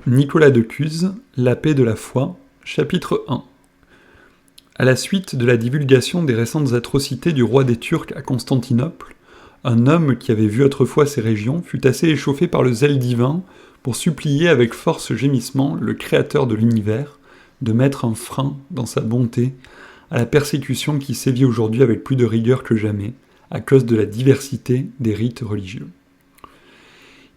Nicolas de Cuse, La paix de la foi, chapitre 1. À la suite de la divulgation des récentes atrocités du roi des Turcs à Constantinople, un homme qui avait vu autrefois ces régions fut assez échauffé par le zèle divin pour supplier avec force gémissement le Créateur de l'univers de mettre un frein dans sa bonté à la persécution qui sévit aujourd'hui avec plus de rigueur que jamais, à cause de la diversité des rites religieux.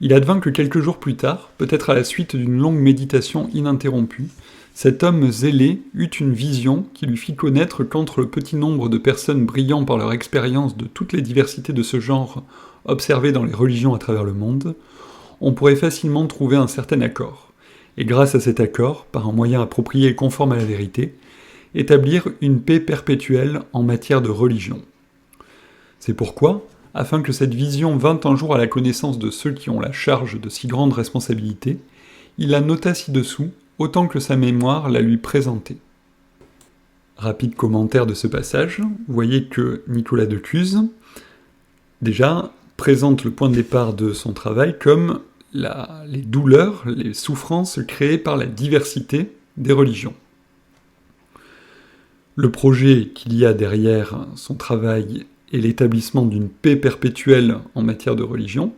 Il advint que quelques jours plus tard, peut-être à la suite d'une longue méditation ininterrompue, cet homme zélé eut une vision qui lui fit connaître qu'entre le petit nombre de personnes brillant par leur expérience de toutes les diversités de ce genre observées dans les religions à travers le monde, on pourrait facilement trouver un certain accord, et grâce à cet accord, par un moyen approprié et conforme à la vérité, établir une paix perpétuelle en matière de religion. C'est pourquoi, afin que cette vision vînt un jour à la connaissance de ceux qui ont la charge de si grandes responsabilités, il la nota ci-dessous, autant que sa mémoire la lui présentait. Rapide commentaire de ce passage, vous voyez que Nicolas de Cuse, déjà, présente le point de départ de son travail comme les douleurs, les souffrances créées par la diversité des religions. Le projet qu'il y a derrière son travail est l'établissement d'une paix perpétuelle en matière de religion,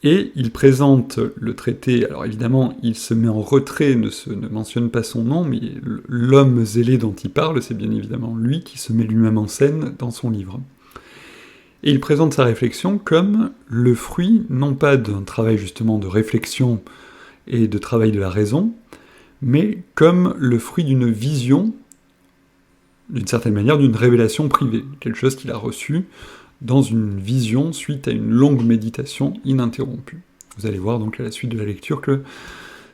et il présente le traité, alors évidemment il se met en retrait, ne mentionne pas son nom, mais l'homme zélé dont il parle, c'est bien évidemment lui qui se met lui-même en scène dans son livre. Et il présente sa réflexion comme le fruit, non pas d'un travail justement de réflexion et de travail de la raison, mais comme le fruit d'une vision, d'une certaine manière, d'une révélation privée, quelque chose qu'il a reçu dans une vision suite à une longue méditation ininterrompue. Vous allez voir donc à la suite de la lecture que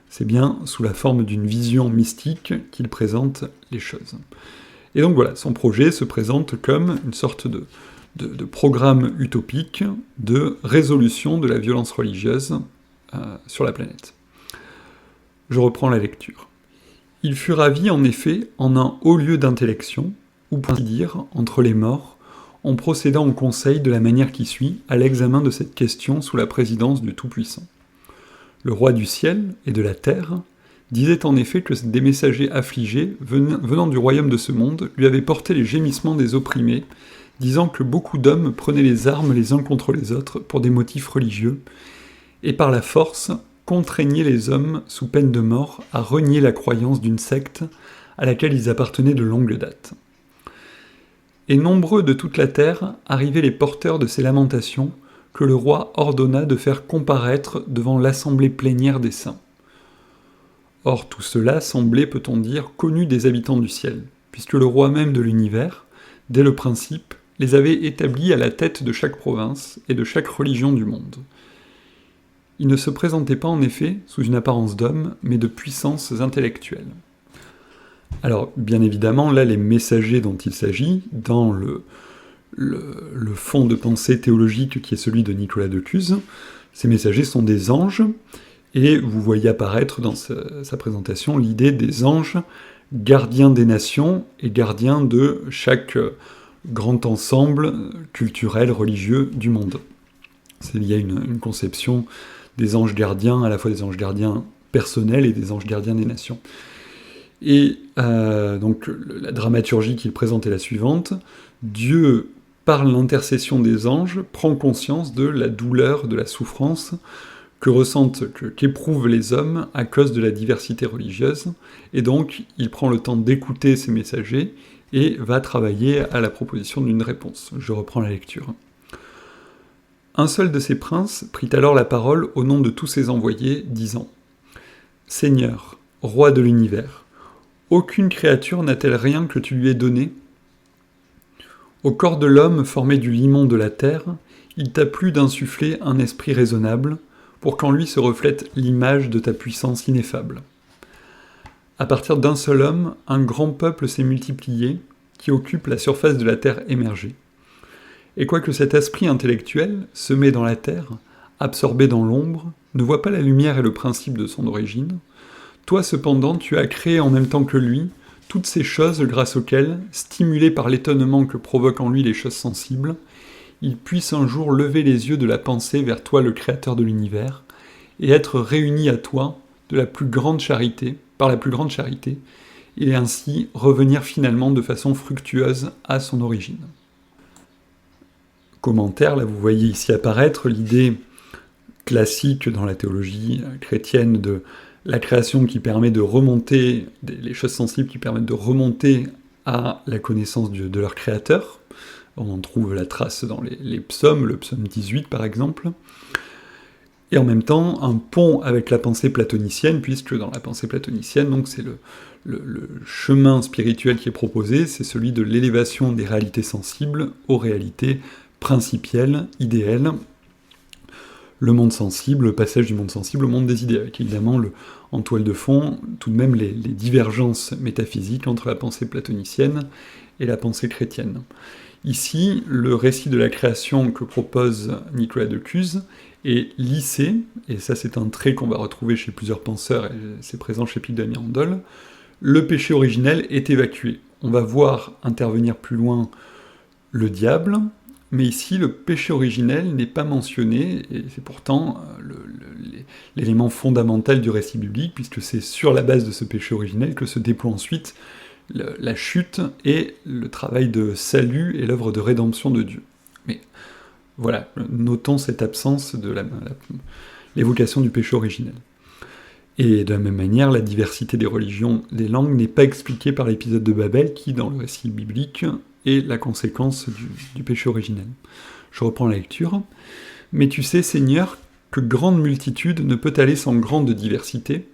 c'est bien sous la forme d'une vision mystique qu'il présente les choses. Et donc voilà, son projet se présente comme une sorte de programme utopique de résolution de la violence religieuse sur la planète. Je reprends la lecture. Il fut ravi en effet en un haut lieu d'intellection, ou pour ainsi dire, entre les morts, en procédant en conseil de la manière qui suit à l'examen de cette question sous la présidence du Tout-Puissant. Le roi du ciel et de la terre disait en effet que des messagers affligés, venant du royaume de ce monde, lui avaient porté les gémissements des opprimés, disant que beaucoup d'hommes prenaient les armes les uns contre les autres pour des motifs religieux, et par la force contraignaient les hommes, sous peine de mort, à renier la croyance d'une secte à laquelle ils appartenaient de longue date. Et nombreux de toute la terre arrivaient les porteurs de ces lamentations que le roi ordonna de faire comparaître devant l'assemblée plénière des saints. Or tout cela semblait, peut-on dire, connu des habitants du ciel, puisque le roi même de l'univers, dès le principe, les avait établis à la tête de chaque province et de chaque religion du monde. Il ne se présentait pas en effet sous une apparence d'homme, mais de puissances intellectuelles. Alors, bien évidemment, là, les messagers dont il s'agit, dans le fond de pensée théologique qui est celui de Nicolas de Cuse, ces messagers sont des anges, et vous voyez apparaître dans sa présentation l'idée des anges gardiens des nations et gardiens de chaque grand ensemble culturel, religieux du monde. Il y a une conception des anges gardiens, à la fois des anges gardiens personnels et des anges gardiens des nations. Et donc la dramaturgie qu'il présente est la suivante. Dieu, par l'intercession des anges, prend conscience de la douleur, de la souffrance qu'éprouvent les hommes à cause de la diversité religieuse, et donc il prend le temps d'écouter ces messagers et va travailler à la proposition d'une réponse. Je reprends la lecture. Un seul de ces princes prit alors la parole au nom de tous ses envoyés, disant « Seigneur, roi de l'univers, aucune créature n'a-t-elle rien que tu lui aies donné ? Au corps de l'homme formé du limon de la terre, il t'a plu d'insuffler un esprit raisonnable, pour qu'en lui se reflète l'image de ta puissance ineffable. À partir d'un seul homme, un grand peuple s'est multiplié, qui occupe la surface de la terre émergée. Et quoique cet esprit intellectuel, semé dans la terre, absorbé dans l'ombre, ne voit pas la lumière et le principe de son origine, toi cependant tu as créé en même temps que lui toutes ces choses grâce auxquelles, stimulé par l'étonnement que provoquent en lui les choses sensibles, il puisse un jour lever les yeux de la pensée vers toi le créateur de l'univers, et être réunis à toi de la plus grande charité, par la plus grande charité, et ainsi revenir finalement de façon fructueuse à son origine. Commentaire, là vous voyez ici apparaître l'idée classique dans la théologie chrétienne de la création qui permet de remonter, les choses sensibles qui permettent de remonter à la connaissance de leur créateur. On en trouve la trace dans les psaumes, le psaume 18 par exemple. Et en même temps, un pont avec la pensée platonicienne, puisque dans la pensée platonicienne, donc c'est le chemin spirituel qui est proposé, c'est celui de l'élévation des réalités sensibles aux réalités principielles, idéales, le monde sensible, le passage du monde sensible au monde des idées, avec évidemment en toile de fond, tout de même les divergences métaphysiques entre la pensée platonicienne et la pensée chrétienne. Ici, le récit de la création que propose Nicolas de Cuse est lissé, et ça c'est un trait qu'on va retrouver chez plusieurs penseurs, et c'est présent chez Pic de la Mirandole. Le péché originel est évacué. On va voir intervenir plus loin le diable, mais ici le péché originel n'est pas mentionné, et c'est pourtant l'élément fondamental du récit biblique, puisque c'est sur la base de ce péché originel que se déploie ensuite la chute et le travail de salut et l'œuvre de rédemption de Dieu. Mais voilà, notons cette absence de l'évocation du péché originel. Et de la même manière, la diversité des religions, des langues, n'est pas expliquée par l'épisode de Babel, qui, dans le récit biblique, est la conséquence du péché originel. Je reprends la lecture. « Mais tu sais, Seigneur, que grande multitude ne peut aller sans grande diversité,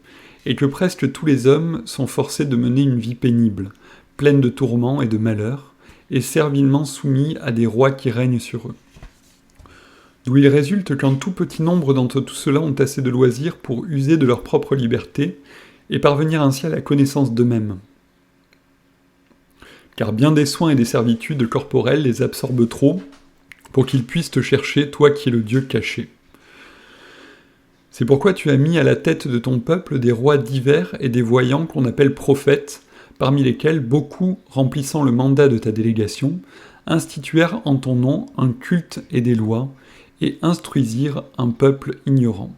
et que presque tous les hommes sont forcés de mener une vie pénible, pleine de tourments et de malheurs, et servilement soumis à des rois qui règnent sur eux. D'où il résulte qu'un tout petit nombre d'entre tous ceux-là ont assez de loisirs pour user de leur propre liberté, et parvenir ainsi à la connaissance d'eux-mêmes. Car bien des soins et des servitudes corporelles les absorbent trop, pour qu'ils puissent te chercher, toi qui es le Dieu caché. C'est pourquoi tu as mis à la tête de ton peuple des rois divers et des voyants qu'on appelle prophètes, parmi lesquels beaucoup, remplissant le mandat de ta délégation, instituèrent en ton nom un culte et des lois, et instruisirent un peuple ignorant.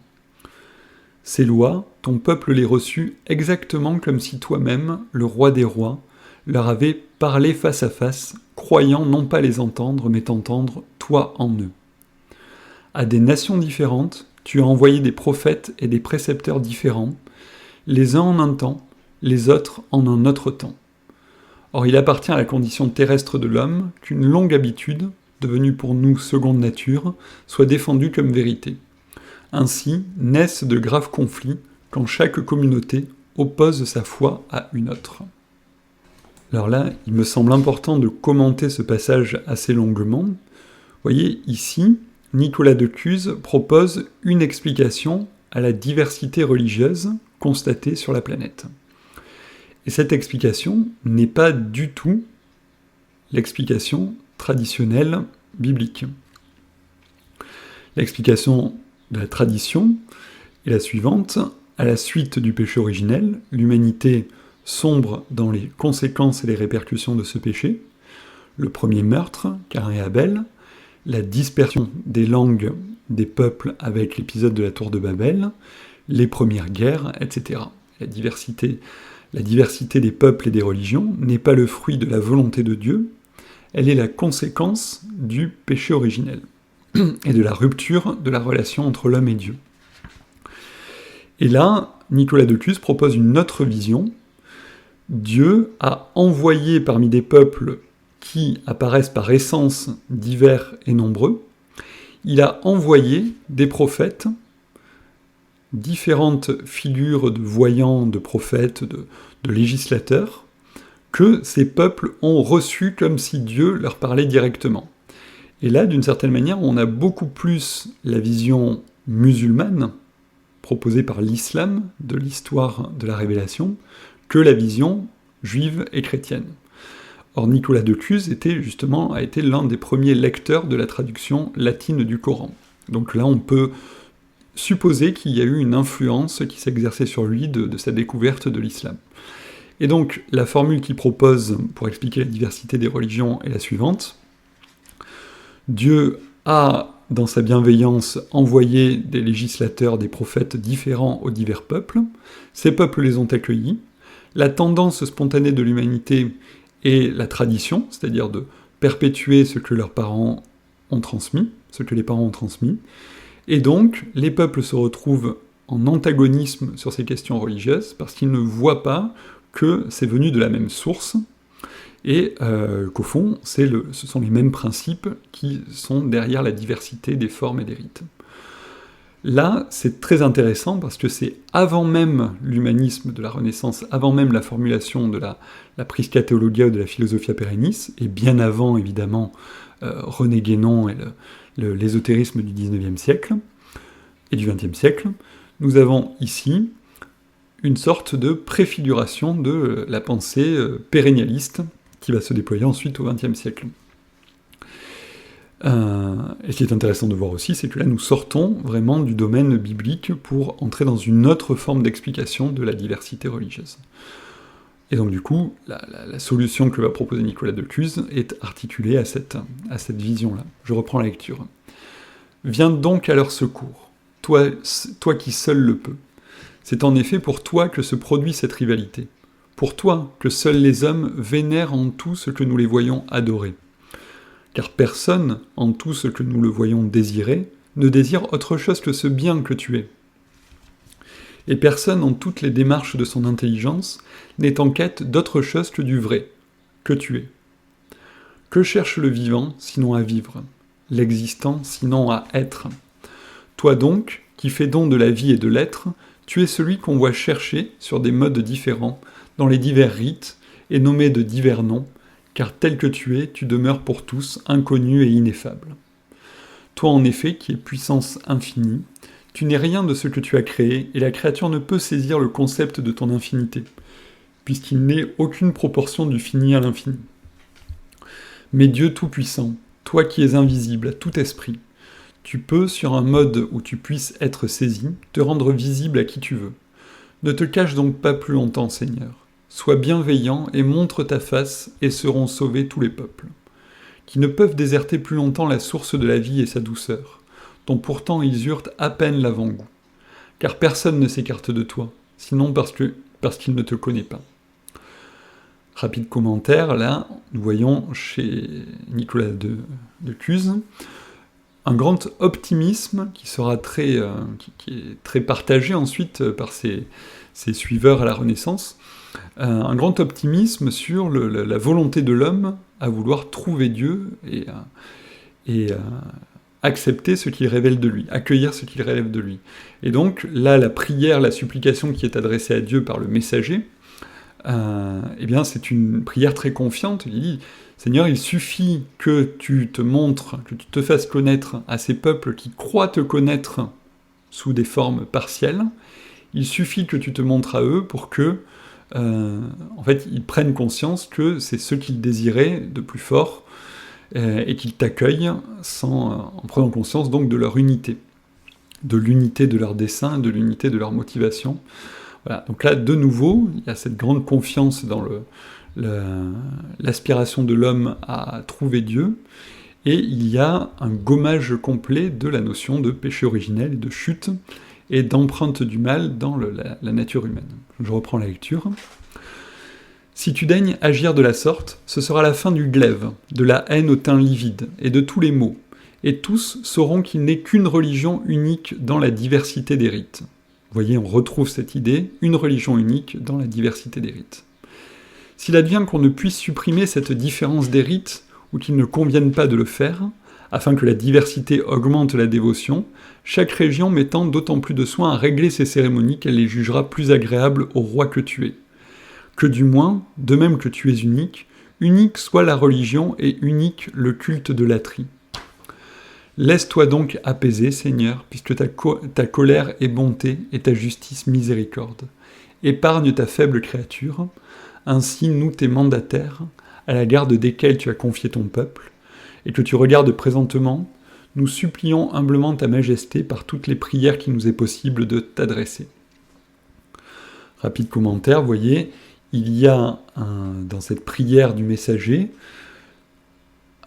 Ces lois, ton peuple les reçut exactement comme si toi-même, le roi des rois, leur avais parlé face à face, croyant non pas les entendre, mais t'entendre, toi en eux. À des nations différentes, tu as envoyé des prophètes et des précepteurs différents, les uns en un temps, les autres en un autre temps. Or il appartient à la condition terrestre de l'homme qu'une longue habitude, devenue pour nous seconde nature, soit défendue comme vérité. Ainsi naissent de graves conflits quand chaque communauté oppose sa foi à une autre. » Alors là, il me semble important de commenter ce passage assez longuement. Vous voyez, ici, Nicolas de Cuse propose une explication à la diversité religieuse constatée sur la planète. Et cette explication n'est pas du tout l'explication traditionnelle biblique. L'explication de la tradition est la suivante. À la suite du péché originel, l'humanité sombre dans les conséquences et les répercussions de ce péché, le premier meurtre, Caïn et Abel, la dispersion des langues des peuples avec l'épisode de la tour de Babel, les premières guerres, etc. La diversité des peuples et des religions n'est pas le fruit de la volonté de Dieu, elle est la conséquence du péché originel et de la rupture de la relation entre l'homme et Dieu. Et là, Nicolas de Cuse propose une autre vision. Dieu a envoyé parmi des peuples qui apparaissent par essence divers et nombreux, il a envoyé des prophètes, différentes figures de voyants, de prophètes, de législateurs, que ces peuples ont reçus comme si Dieu leur parlait directement. Et là, d'une certaine manière, on a beaucoup plus la vision musulmane, proposée par l'islam, de l'histoire de la révélation, que la vision juive et chrétienne. Or, Nicolas de Cuse a été l'un des premiers lecteurs de la traduction latine du Coran. Donc là, on peut supposer qu'il y a eu une influence qui s'exerçait sur lui de sa découverte de l'islam. Et donc, la formule qu'il propose pour expliquer la diversité des religions est la suivante. Dieu a dans sa bienveillance, envoyé des législateurs, des prophètes différents aux divers peuples. Ces peuples les ont accueillis. La tendance spontanée de l'humanité est la tradition, c'est-à-dire de perpétuer ce que leurs parents ont transmis, ce que les parents ont transmis. Et donc, les peuples se retrouvent en antagonisme sur ces questions religieuses, parce qu'ils ne voient pas que c'est venu de la même source, et qu'au fond, ce sont les mêmes principes qui sont derrière la diversité des formes et des rites. Là, c'est très intéressant parce que c'est avant même l'humanisme de la Renaissance, avant même la formulation de la Prisca Theologia ou de la Philosophia Perennis, et bien avant, évidemment, René Guénon et l'ésotérisme du XIXe siècle et du XXe siècle, nous avons ici une sorte de préfiguration de la pensée pérennialiste qui va se déployer ensuite au XXe siècle. Et ce qui est intéressant de voir aussi, c'est que là nous sortons vraiment du domaine biblique pour entrer dans une autre forme d'explication de la diversité religieuse. Et donc du coup, la solution que va proposer Nicolas de Cluse est articulée à cette vision-là. Je reprends la lecture. « Viens donc à leur secours, toi qui seul le peux. C'est en effet pour toi que se produit cette rivalité, pour toi que seuls les hommes vénèrent en tout ce que nous les voyons adorer. Car personne, en tout ce que nous le voyons désirer, ne désire autre chose que ce bien que tu es. Et personne, en toutes les démarches de son intelligence, n'est en quête d'autre chose que du vrai, que tu es. Que cherche le vivant, sinon à vivre, l'existant, sinon à être? Toi donc, qui fais don de la vie et de l'être, tu es celui qu'on voit chercher sur des modes différents, dans les divers rites, et nommé de divers noms, car tel que tu es, tu demeures pour tous inconnu et ineffable. Toi en effet, qui es puissance infinie, tu n'es rien de ce que tu as créé, et la créature ne peut saisir le concept de ton infinité, puisqu'il n'est aucune proportion du fini à l'infini. Mais Dieu Tout-Puissant, toi qui es invisible à tout esprit, tu peux, sur un mode où tu puisses être saisi, te rendre visible à qui tu veux. Ne te cache donc pas plus longtemps, Seigneur. Sois bienveillant et montre ta face, et seront sauvés tous les peuples, qui ne peuvent déserter plus longtemps la source de la vie et sa douceur, dont pourtant ils eurent à peine l'avant-goût. Car personne ne s'écarte de toi, sinon parce qu'il ne te connaît pas. » Rapide commentaire, là, nous voyons chez Nicolas de Cluse un grand optimisme qui est très partagé ensuite par ses suiveurs à la Renaissance, un grand optimisme sur la volonté de l'homme à vouloir trouver Dieu et accepter ce qu'il révèle de lui, accueillir ce qu'il révèle de lui. Et donc là, la prière, la supplication qui est adressée à Dieu par le messager, eh bien c'est une prière très confiante. Il dit « Seigneur, il suffit que tu te montres, que tu te fasses connaître à ces peuples qui croient te connaître sous des formes partielles, il suffit que tu te montres à eux pour que en fait, ils prennent conscience que c'est ce qu'ils désiraient de plus fort et qu'ils t'accueillent en prenant conscience donc de leur unité, de l'unité de leur dessein, de l'unité de leur motivation. » Voilà. Donc là, de nouveau, il y a cette grande confiance dans l'aspiration de l'homme à trouver Dieu, et il y a un gommage complet de la notion de péché originel et de chute, et d'empreinte du mal dans la nature humaine. Je reprends la lecture. « Si tu daignes agir de la sorte, ce sera la fin du glaive, de la haine au teint livide, et de tous les maux, et tous sauront qu'il n'est qu'une religion unique dans la diversité des rites. » Vous voyez, on retrouve cette idée, une religion unique dans la diversité des rites. « S'il advient qu'on ne puisse supprimer cette différence des rites, ou qu'il ne convienne pas de le faire, afin que la diversité augmente la dévotion, chaque région mettant d'autant plus de soin à régler ses cérémonies qu'elle les jugera plus agréables au roi que tu es. Que du moins, de même que tu es unique, unique soit la religion et unique le culte de l'atrie. Laisse-toi donc apaiser, Seigneur, puisque ta colère est bonté et ta justice miséricorde. Épargne ta faible créature, ainsi nous tes mandataires, à la garde desquels tu as confié ton peuple, et que tu regardes présentement, nous supplions humblement ta majesté par toutes les prières qu'il nous est possible de t'adresser. » Rapide commentaire, vous voyez, il y a dans cette prière du messager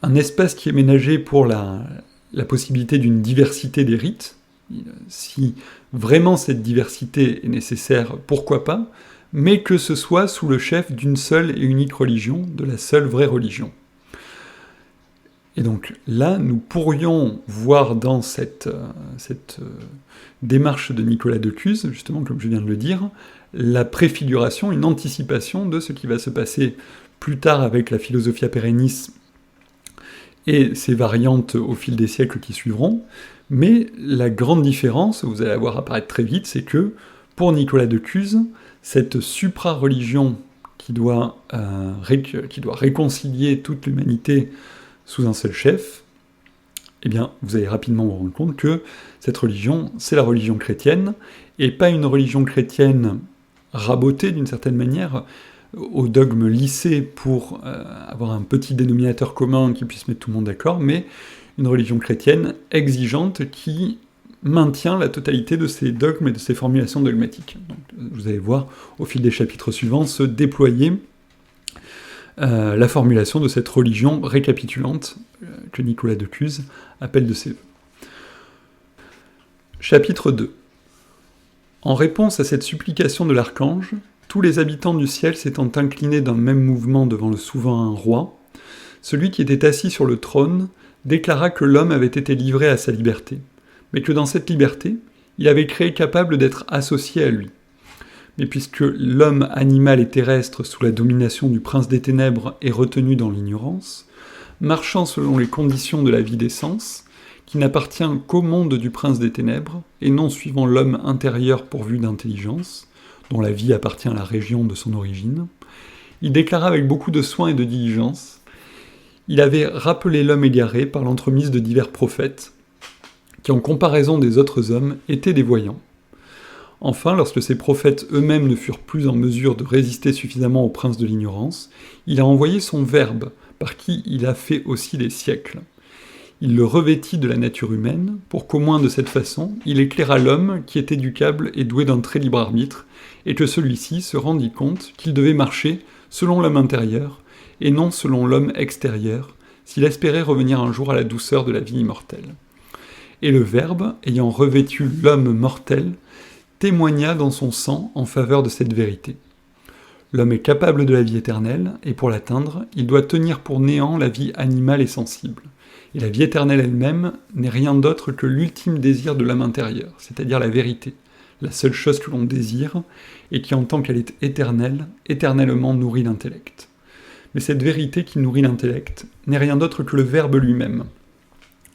un espace qui est ménagé pour la possibilité d'une diversité des rites. Si vraiment cette diversité est nécessaire, pourquoi pas, mais que ce soit sous le chef d'une seule et unique religion, de la seule vraie religion. Et donc là, nous pourrions voir dans cette démarche de Nicolas de Cuse, justement comme je viens de le dire, la préfiguration, une anticipation de ce qui va se passer plus tard avec la Philosophia Perennis et ses variantes au fil des siècles qui suivront, mais la grande différence, vous allez la voir apparaître très vite, c'est que, pour Nicolas de Cuse, cette supra-religion qui doit réconcilier toute l'humanité sous un seul chef, eh bien, vous allez rapidement vous rendre compte que cette religion, c'est la religion chrétienne, et pas une religion chrétienne rabotée d'une certaine manière, au dogme lissé pour avoir un petit dénominateur commun qui puisse mettre tout le monde d'accord, mais une religion chrétienne exigeante qui maintient la totalité de ses dogmes et de ses formulations dogmatiques. Donc, vous allez voir au fil des chapitres suivants se déployer la formulation de cette religion récapitulante que Nicolas de Cuse appelle de ses vœux. Chapitre 2. En réponse à cette supplication de l'archange, tous les habitants du ciel s'étant inclinés d'un même mouvement devant le souverain roi, celui qui était assis sur le trône déclara que l'homme avait été livré à sa liberté, mais que dans cette liberté, il avait créé capable d'être associé à lui. Mais puisque l'homme animal et terrestre, sous la domination du prince des ténèbres, est retenu dans l'ignorance, marchant selon les conditions de la vie des sens, qui n'appartient qu'au monde du prince des ténèbres, et non suivant l'homme intérieur pourvu d'intelligence, dont la vie appartient à la région de son origine, il déclara avec beaucoup de soin et de diligence, il avait rappelé l'homme égaré par l'entremise de divers prophètes, qui en comparaison des autres hommes étaient des voyants. Enfin, lorsque ces prophètes eux-mêmes ne furent plus en mesure de résister suffisamment au prince de l'ignorance, il a envoyé son Verbe, par qui il a fait aussi les siècles. Il le revêtit de la nature humaine, pour qu'au moins de cette façon, il éclairât l'homme qui est éducable et doué d'un très libre arbitre, et que celui-ci se rendit compte qu'il devait marcher selon l'homme intérieur, et non selon l'homme extérieur, s'il espérait revenir un jour à la douceur de la vie immortelle. Et le Verbe, ayant revêtu l'homme mortel, témoigna dans son sang en faveur de cette vérité. L'homme est capable de la vie éternelle, et pour l'atteindre, il doit tenir pour néant la vie animale et sensible. Et la vie éternelle elle-même n'est rien d'autre que l'ultime désir de l'homme intérieur, c'est-à-dire la vérité, la seule chose que l'on désire, et qui en tant qu'elle est éternelle, éternellement nourrit l'intellect. Mais cette vérité qui nourrit l'intellect n'est rien d'autre que le Verbe lui-même,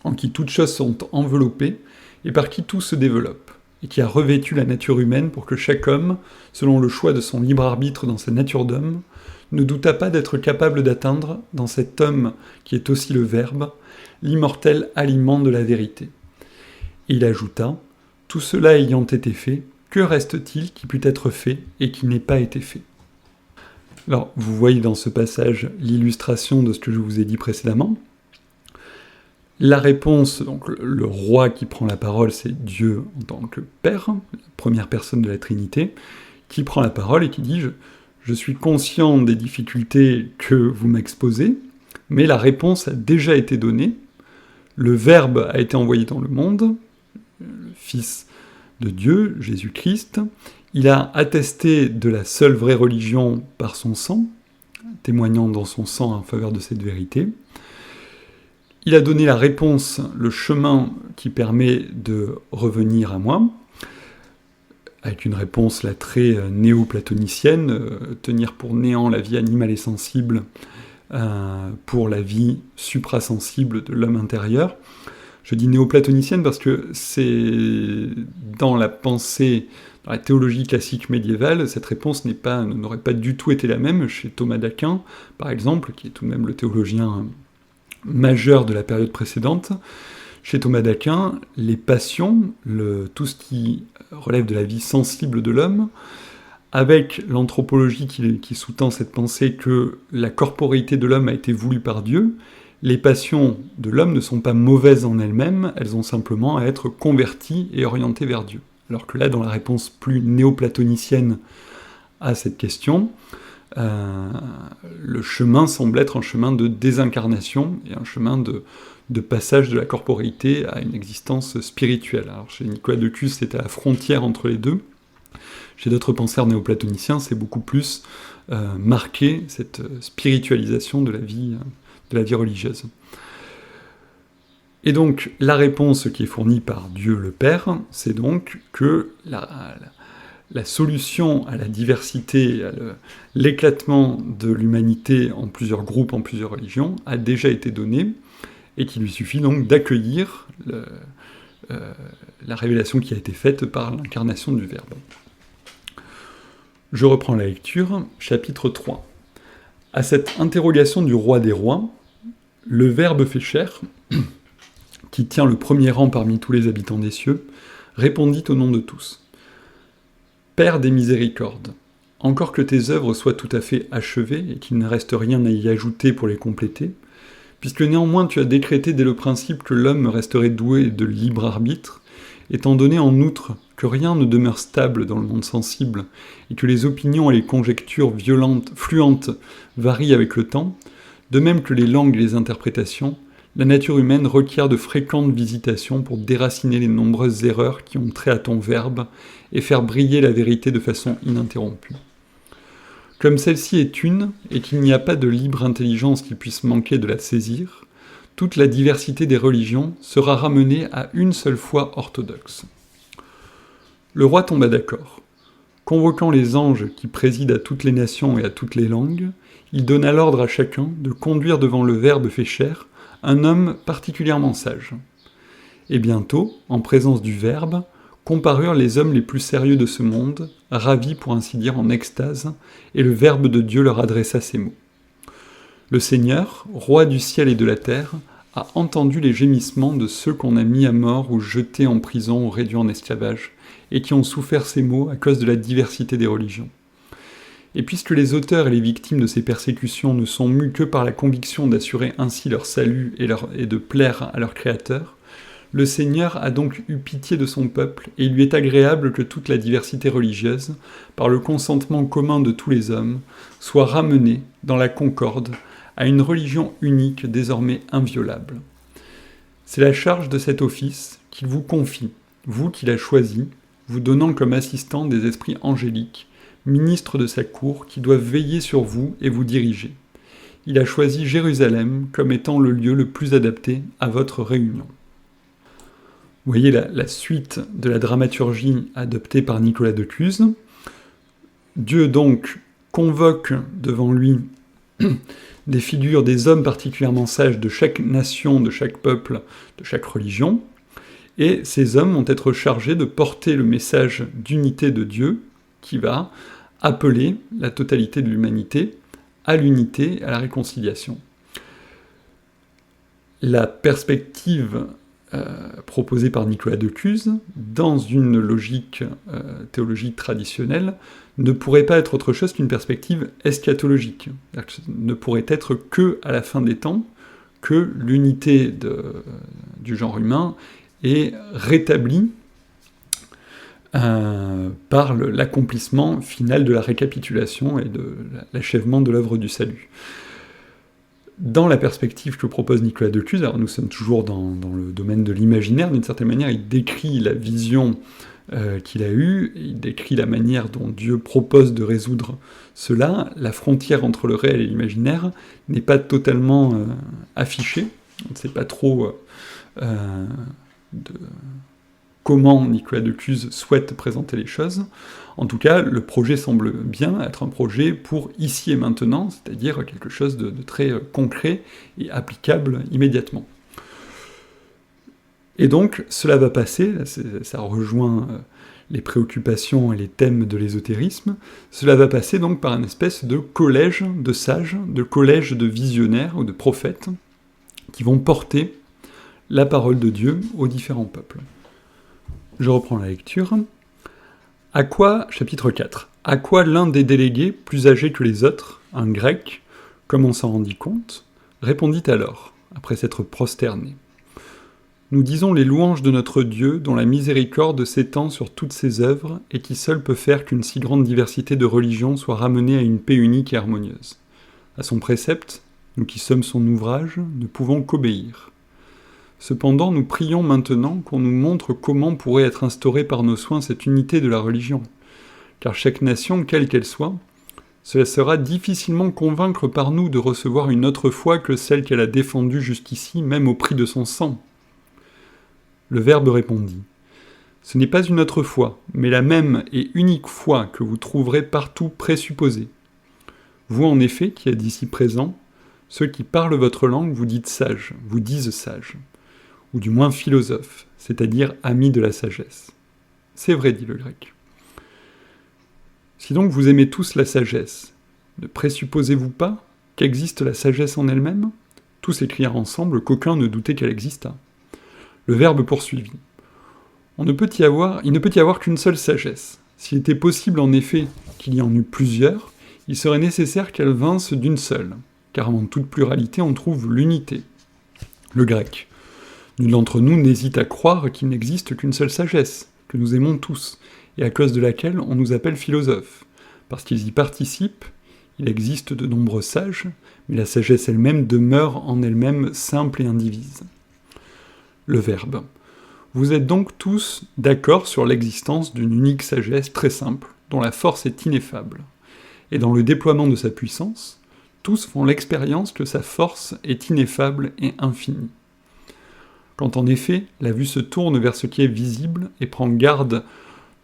en qui toutes choses sont enveloppées, et par qui tout se développe, et qui a revêtu la nature humaine pour que chaque homme, selon le choix de son libre arbitre dans sa nature d'homme, ne doutât pas d'être capable d'atteindre, dans cet homme qui est aussi le Verbe, l'immortel aliment de la vérité. Et il ajouta, « Tout cela ayant été fait, que reste-t-il qui put être fait et qui n'ait pas été fait ?» Alors, vous voyez dans ce passage l'illustration de ce que je vous ai dit précédemment. La réponse, donc le roi qui prend la parole, c'est Dieu en tant que Père, la première personne de la Trinité, qui prend la parole et qui dit « Je suis conscient des difficultés que vous m'exposez, mais la réponse a déjà été donnée, le Verbe a été envoyé dans le monde, le Fils de Dieu, Jésus-Christ, il a attesté de la seule vraie religion par son sang, témoignant dans son sang en faveur de cette vérité. Il a donné la réponse, le chemin qui permet de revenir à moi, avec une réponse là très néo-platonicienne, tenir pour néant la vie animale et sensible pour la vie suprasensible de l'homme intérieur. Je dis néo-platonicienne parce que c'est dans la pensée, dans la théologie classique médiévale, cette réponse n'aurait pas du tout été la même chez Thomas d'Aquin, par exemple, qui est tout de même le théologien majeur de la période précédente. Chez Thomas d'Aquin, les passions, tout ce qui relève de la vie sensible de l'homme, avec l'anthropologie qui sous-tend cette pensée que la corporéité de l'homme a été voulue par Dieu, les passions de l'homme ne sont pas mauvaises en elles-mêmes, elles ont simplement à être converties et orientées vers Dieu. Alors que là, dans la réponse plus néo-platonicienne à cette question, le chemin semble être un chemin de désincarnation et un chemin de passage de la corporéité à une existence spirituelle. Alors chez Nicolas de Cus, c'est à la frontière entre les deux. Chez d'autres penseurs néoplatoniciens, c'est beaucoup plus marqué, cette spiritualisation de la vie religieuse. Et donc, la réponse qui est fournie par Dieu le Père, c'est donc que la solution à la diversité, à l'éclatement de l'humanité en plusieurs groupes, en plusieurs religions, a déjà été donnée, et qu'il lui suffit donc d'accueillir la révélation qui a été faite par l'incarnation du Verbe. Je reprends la lecture, chapitre 3. À cette interrogation du roi des rois, le Verbe fait chair, qui tient le premier rang parmi tous les habitants des cieux, répondit au nom de tous. Père des miséricordes, encore que tes œuvres soient tout à fait achevées et qu'il ne reste rien à y ajouter pour les compléter, puisque néanmoins tu as décrété dès le principe que l'homme resterait doué de libre arbitre, étant donné en outre que rien ne demeure stable dans le monde sensible, et que les opinions et les conjectures violentes, fluentes, varient avec le temps, de même que les langues et les interprétations, la nature humaine requiert de fréquentes visitations pour déraciner les nombreuses erreurs qui ont trait à ton verbe et faire briller la vérité de façon ininterrompue. Comme celle-ci est une, et qu'il n'y a pas de libre intelligence qui puisse manquer de la saisir, toute la diversité des religions sera ramenée à une seule foi orthodoxe. Le roi tomba d'accord. Convoquant les anges qui président à toutes les nations et à toutes les langues, il donna l'ordre à chacun de conduire devant le Verbe fait chair un homme particulièrement sage. Et bientôt, en présence du Verbe, comparurent les hommes les plus sérieux de ce monde, ravis pour ainsi dire en extase, et le Verbe de Dieu leur adressa ces mots. Le Seigneur, roi du ciel et de la terre, a entendu les gémissements de ceux qu'on a mis à mort ou jetés en prison ou réduits en esclavage, et qui ont souffert ces maux à cause de la diversité des religions. Et puisque les auteurs et les victimes de ces persécutions ne sont mus que par la conviction d'assurer ainsi leur salut et de plaire à leur Créateur, le Seigneur a donc eu pitié de son peuple, et il lui est agréable que toute la diversité religieuse, par le consentement commun de tous les hommes, soit ramenée, dans la concorde, à une religion unique désormais inviolable. C'est la charge de cet office qu'il vous confie, vous qu'il a choisi, vous donnant comme assistant des esprits angéliques, ministres de sa cour, qui doivent veiller sur vous et vous diriger. Il a choisi Jérusalem comme étant le lieu le plus adapté à votre réunion. Vous voyez la suite de la dramaturgie adoptée par Nicolas de Cluse. Dieu donc convoque devant lui des figures, des hommes particulièrement sages de chaque nation, de chaque peuple, de chaque religion, et ces hommes vont être chargés de porter le message d'unité de Dieu qui va appeler la totalité de l'humanité à l'unité, à la réconciliation. La perspective proposée par Nicolas de Cluse, dans une logique théologique traditionnelle, ne pourrait pas être autre chose qu'une perspective eschatologique. Ne pourrait être que à la fin des temps, que l'unité du genre humain est rétablie par l'accomplissement final de la récapitulation et de l'achèvement de l'œuvre du salut. Dans la perspective que propose Nicolas de Cluse, alors nous sommes toujours dans le domaine de l'imaginaire, d'une certaine manière, il décrit la vision qu'il a eue, il décrit la manière dont Dieu propose de résoudre cela. La frontière entre le réel et l'imaginaire n'est pas totalement affichée, on ne sait pas trop comment Nicolas de Cluse souhaite présenter les choses. En tout cas, le projet semble bien être un projet pour ici et maintenant, c'est-à-dire quelque chose de très concret et applicable immédiatement. Et donc, cela va passer, ça rejoint les préoccupations et les thèmes de l'ésotérisme, cela va passer donc par une espèce de collège de sages, de collège de visionnaires ou de prophètes, qui vont porter la parole de Dieu aux différents peuples. Je reprends la lecture. À quoi, chapitre 4, à quoi l'un des délégués, plus âgé que les autres, un grec, comme on s'en rendit compte, répondit alors, après s'être prosterné. Nous disons les louanges de notre Dieu, dont la miséricorde s'étend sur toutes ses œuvres, et qui seul peut faire qu'une si grande diversité de religions soit ramenée à une paix unique et harmonieuse. À son précepte, nous qui sommes son ouvrage, ne pouvons qu'obéir. Cependant, nous prions maintenant qu'on nous montre comment pourrait être instaurée par nos soins cette unité de la religion, car chaque nation, quelle qu'elle soit, cela sera difficilement convaincre par nous de recevoir une autre foi que celle qu'elle a défendue jusqu'ici, même au prix de son sang. Le Verbe répondit : « Ce n'est pas une autre foi, mais la même et unique foi que vous trouverez partout présupposée. Vous, en effet, qui êtes ici présents, ceux qui parlent votre langue vous disent sages, ou du moins philosophes, c'est-à-dire amis de la sagesse. C'est vrai, dit le grec. Si donc vous aimez tous la sagesse, ne présupposez-vous pas qu'existe la sagesse en elle-même ? Tous écrièrent ensemble qu'aucun ne doutait qu'elle existât. Le Verbe poursuivit. Il ne peut y avoir qu'une seule sagesse. S'il était possible en effet qu'il y en eût plusieurs, il serait nécessaire qu'elles vinssent d'une seule, car en toute pluralité on trouve l'unité. Le grec. Nul d'entre nous n'hésite à croire qu'il n'existe qu'une seule sagesse, que nous aimons tous, et à cause de laquelle on nous appelle philosophes. Parce qu'ils y participent, il existe de nombreux sages, mais la sagesse elle-même demeure en elle-même simple et indivise. Le Verbe. Vous êtes donc tous d'accord sur l'existence d'une unique sagesse très simple, dont la force est ineffable. Et dans le déploiement de sa puissance, tous font l'expérience que sa force est ineffable et infinie. Quand en effet, la vue se tourne vers ce qui est visible et prend garde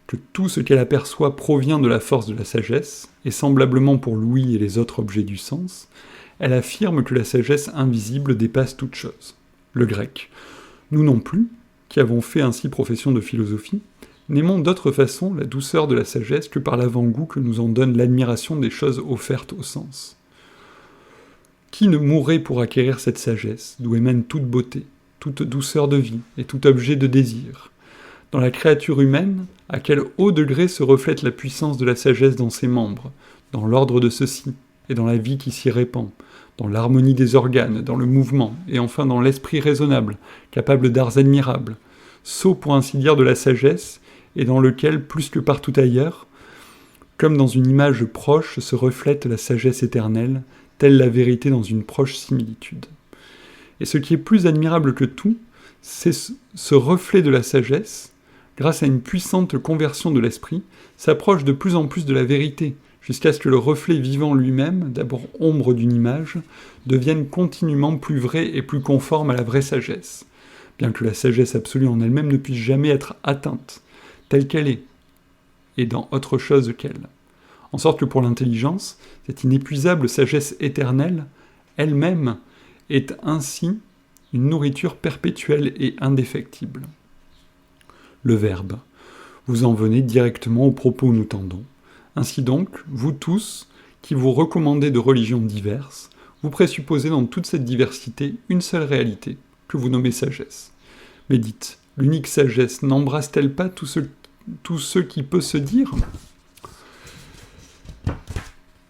que tout ce qu'elle aperçoit provient de la force de la sagesse, et semblablement pour l'ouïe et les autres objets du sens, elle affirme que la sagesse invisible dépasse toute chose. Le grec. Nous non plus, qui avons fait ainsi profession de philosophie, n'aimons d'autre façon la douceur de la sagesse que par l'avant-goût que nous en donne l'admiration des choses offertes au sens. Qui ne mourrait pour acquérir cette sagesse, d'où émane toute beauté, toute douceur de vie et tout objet de désir ? Dans la créature humaine, à quel haut degré se reflète la puissance de la sagesse dans ses membres, dans l'ordre de ceux-ci, et dans la vie qui s'y répand, dans l'harmonie des organes, dans le mouvement, et enfin dans l'esprit raisonnable, capable d'arts admirables, sceau pour ainsi dire de la sagesse, et dans lequel, plus que partout ailleurs, comme dans une image proche se reflète la sagesse éternelle, telle la vérité dans une proche similitude. Et ce qui est plus admirable que tout, c'est ce reflet de la sagesse, grâce à une puissante conversion de l'esprit, s'approche de plus en plus de la vérité, jusqu'à ce que le reflet vivant lui-même, d'abord ombre d'une image, devienne continuellement plus vrai et plus conforme à la vraie sagesse, bien que la sagesse absolue en elle-même ne puisse jamais être atteinte, telle qu'elle est, et dans autre chose qu'elle. En sorte que pour l'intelligence, cette inépuisable sagesse éternelle, elle-même, est ainsi une nourriture perpétuelle et indéfectible. Le Verbe. Vous en venez directement au propos où nous tendons. Ainsi donc, vous tous, qui vous recommandez de religions diverses, vous présupposez dans toute cette diversité une seule réalité, que vous nommez sagesse. Mais dites, l'unique sagesse n'embrasse-t-elle pas tout ce qui peut se dire ?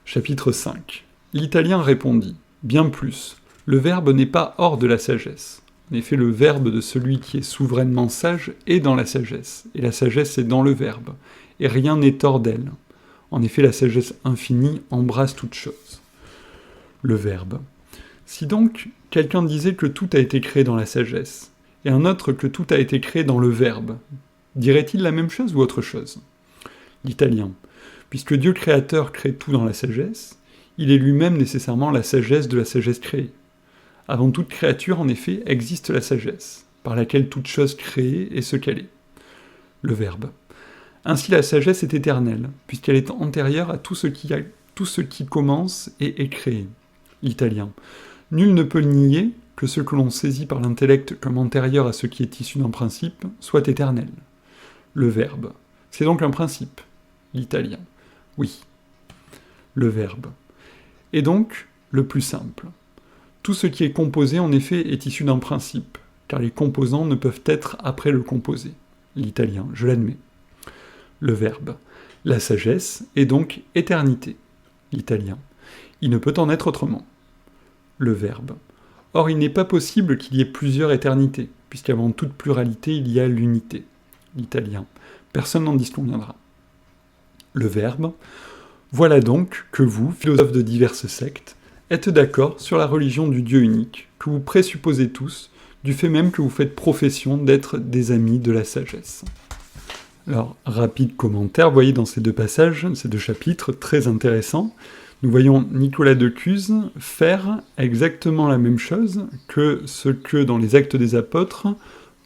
Chapitre 5. L'Italien répondit, bien plus, le Verbe n'est pas hors de la sagesse. En effet, le Verbe de celui qui est souverainement sage est dans la sagesse, et la sagesse est dans le Verbe, et rien n'est hors d'elle. En effet, la sagesse infinie embrasse toute chose. Le Verbe. Si donc, quelqu'un disait que tout a été créé dans la sagesse, et un autre que tout a été créé dans le Verbe, dirait-il la même chose ou autre chose ? L'Italien. Puisque Dieu créateur crée tout dans la sagesse, il est lui-même nécessairement la sagesse de la sagesse créée. Avant toute créature, en effet, existe la sagesse, par laquelle toute chose créée est ce qu'elle est. Le Verbe. Ainsi la sagesse est éternelle, puisqu'elle est antérieure à tout ce qui commence et est créé. L'Italien. Nul ne peut nier que ce que l'on saisit par l'intellect comme antérieur à ce qui est issu d'un principe soit éternel. Le Verbe. C'est donc un principe. L'Italien. Oui. Le Verbe. Et donc, le plus simple. Tout ce qui est composé, en effet, est issu d'un principe, car les composants ne peuvent être après le composé. L'Italien, je l'admets. Le Verbe. La sagesse est donc éternité. L'Italien. Il ne peut en être autrement. Le Verbe. Or, il n'est pas possible qu'il y ait plusieurs éternités, puisqu'avant toute pluralité, il y a l'unité. L'italien. Personne n'en disconviendra. Le Verbe. Voilà donc que vous, philosophes de diverses sectes, êtes d'accord sur la religion du Dieu unique, que vous présupposez tous, du fait même que vous faites profession d'être des amis de la sagesse. Alors, rapide commentaire, vous voyez dans ces deux passages, ces deux chapitres, très intéressants, nous voyons Nicolas de Cuse faire exactement la même chose que ce que dans les Actes des Apôtres,